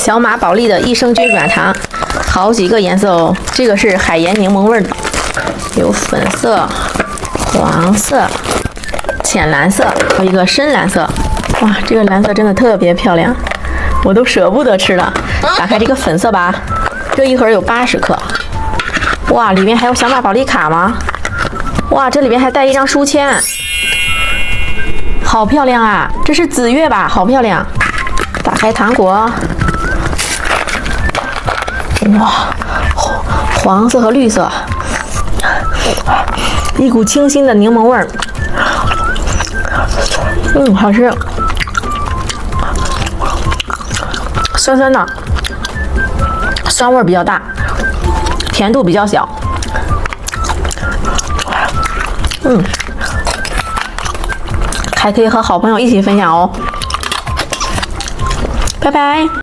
小马宝莉的益生菌软糖，好几个颜色哦。这个是海盐柠檬味的，有粉色、黄色、浅蓝色，还有一个深蓝色。哇，这个蓝色真的特别漂亮，我都舍不得吃了。打开这个粉色吧，这一盒有80克。哇，里面还有小马宝莉卡吗？哇，这里面还带一张书签，好漂亮啊！这是紫月吧？好漂亮。打开糖果，哇，黄色和绿色，一股清新的柠檬味儿。好吃，酸酸的，酸味比较大，甜度比较小。还可以和好朋友一起分享哦。拜拜。